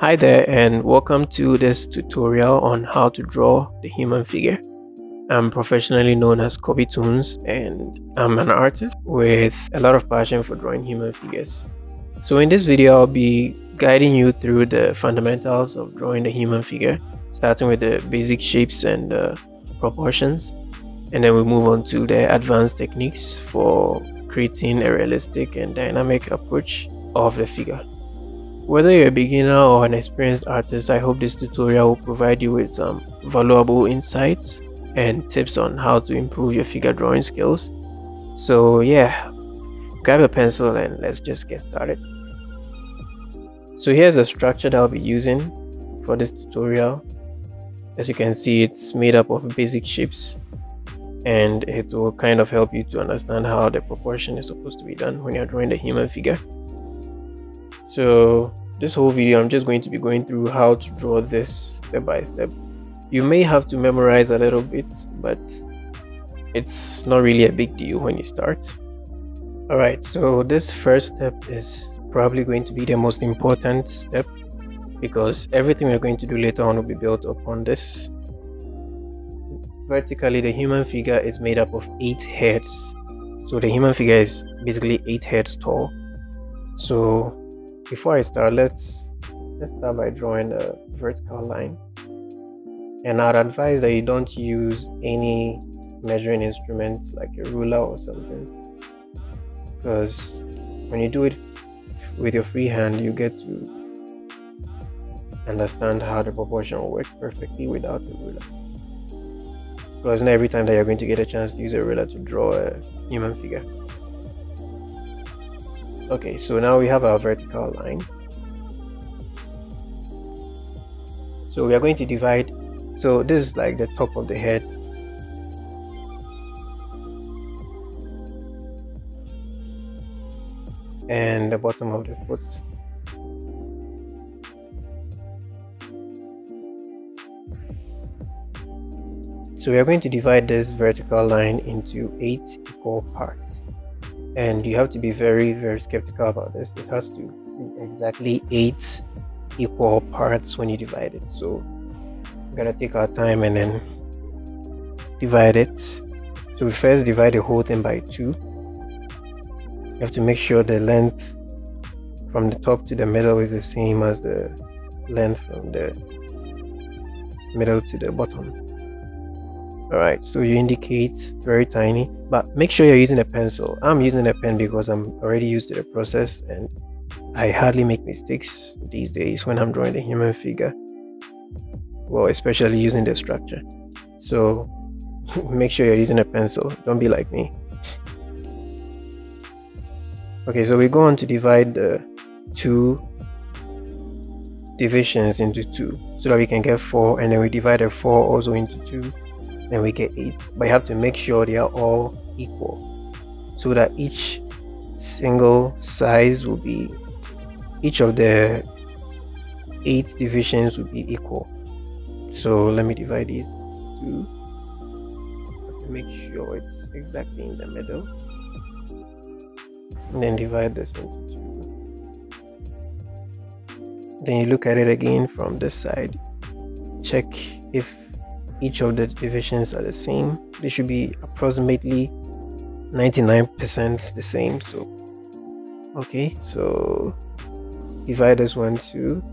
Hi there, and welcome to this tutorial on how to draw the human figure. I'm professionally known as Pt1, and I'm an artist with a lot of passion for drawing human figures. So in this video, I'll be guiding you through the fundamentals of drawing the human figure, starting with the basic shapes and proportions, and then we'll move on to the advanced techniques for creating a realistic and dynamic approach of the figure. Whether you're a beginner or an experienced artist, I hope this tutorial will provide you with some valuable insights and tips on how to improve your figure drawing skills. So yeah, grab a pencil and let's just get started. So here's a structure that I'll be using for this tutorial. As you can see, it's made up of basic shapes, and it will kind of help you to understand how the proportion is supposed to be done when you're drawing the human figure. So this whole video, I'm just going to be going through how to draw this step by step. You may have to memorize a little bit, but it's not really a big deal when you start. Alright, so this first step is probably going to be the most important step, because everything we're going to do later on will be built upon this. Vertically, the human figure is made up of 8 heads. So the human figure is basically 8 heads tall. So before I start, let's start by drawing a vertical line. And I'd advise that you don't use any measuring instruments like a ruler or something, because when you do it with your free hand, you get to understand how the proportion will work perfectly without a ruler, because not every time that you're going to get a chance to use a ruler to draw a human figure. Okay, so now we have our vertical line. So we are going to divide. So this is like the top of the head. And the bottom of the foot. So we are going to divide this vertical line into 8 equal parts. And you have to be very, very skeptical about this. It has to be exactly 8 equal parts when you divide it. So we're gonna take our time and then divide it. So we first divide the whole thing by 2. You have to make sure the length from the top to the middle is the same as the length from the middle to the bottom. Alright, so you indicate very tiny, but make sure you're using a pencil. I'm using a pen because I'm already used to the process, and I hardly make mistakes these days when I'm drawing the human figure. Well, especially using the structure. So make sure you're using a pencil. Don't be like me. Okay, so we go on to divide the 2 divisions into 2 so that we can get 4, and then we divide the 4 also into 2. Then we get 8, but you have to make sure they are all equal, so that each single size will be, each of the 8 divisions will be equal. So let me divide these 2 to make sure it's exactly in the middle, and then divide this into 2. Then you look at it again from this side, check if each of the divisions are the same. They should be approximately 99% the same. So okay, so divide this one, 2,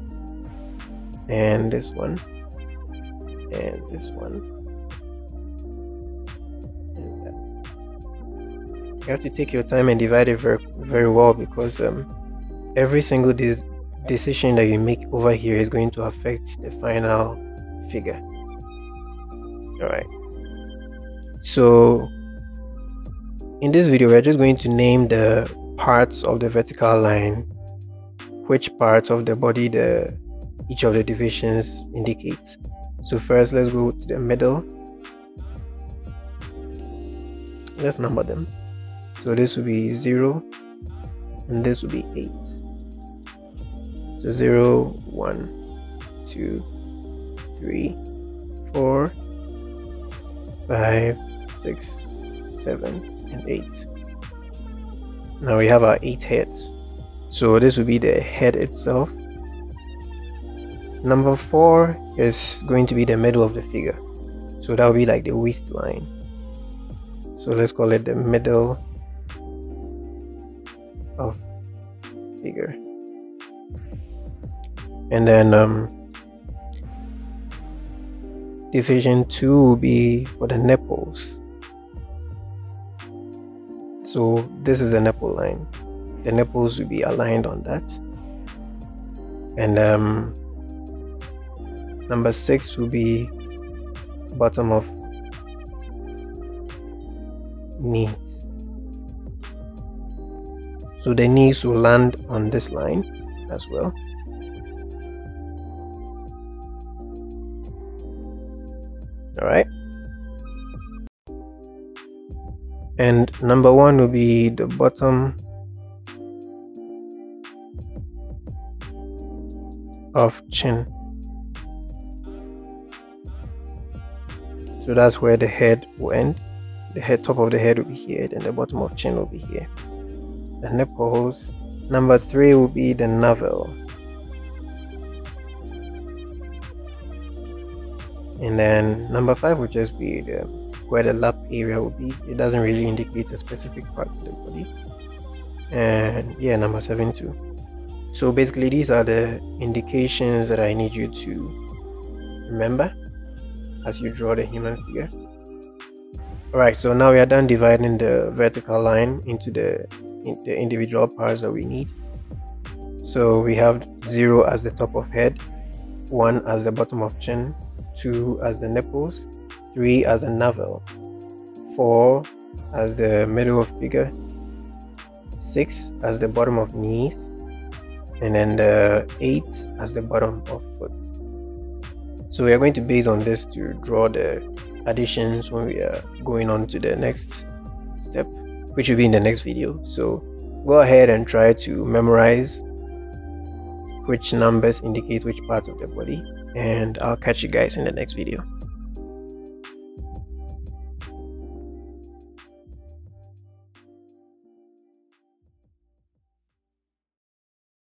and this one, and this one, and that. You have to take your time and divide it very, very well, because every single decision that you make over here is going to affect the final figure. Alright, so in this video we're just going to name the parts of the vertical line, which parts of the body each of the divisions indicates. So first, let's go to the middle. Let's number them. So this will be 0, and this will be 8. So 0, 1, 2, 3, 4, 5, 6, 7, and 8. Now we have our 8 heads. So this will be the head itself. Number 4 is going to be the middle of the figure, so that will be like the waistline. So let's call it the middle of figure. And then division 2 will be for the nipples. So this is the nipple line. The nipples will be aligned on that. And number 6 will be bottom of knees. So the knees will land on this line as well. All right. And number 1 will be the bottom of chin. So that's where the head will end. The top of the head will be here, and the bottom of chin will be here. The nipples. Number 3 will be the navel. And then number 5 will just be where the lap area will be. It doesn't really indicate a specific part of the body. And yeah, number 7 too. So basically these are the indications that I need you to remember as you draw the human figure. Alright, so now we are done dividing the vertical line into the individual parts that we need. So we have 0 as the top of head, 1 as the bottom of chin, 2 as the nipples, 3 as the navel, 4 as the middle of figure, 6 as the bottom of knees, and then the 8 as the bottom of foot. So we are going to base on this to draw the additions when we are going on to the next step, which will be in the next video. So go ahead and try to memorize which numbers indicate which parts of the body, and I'll catch you guys in the next video.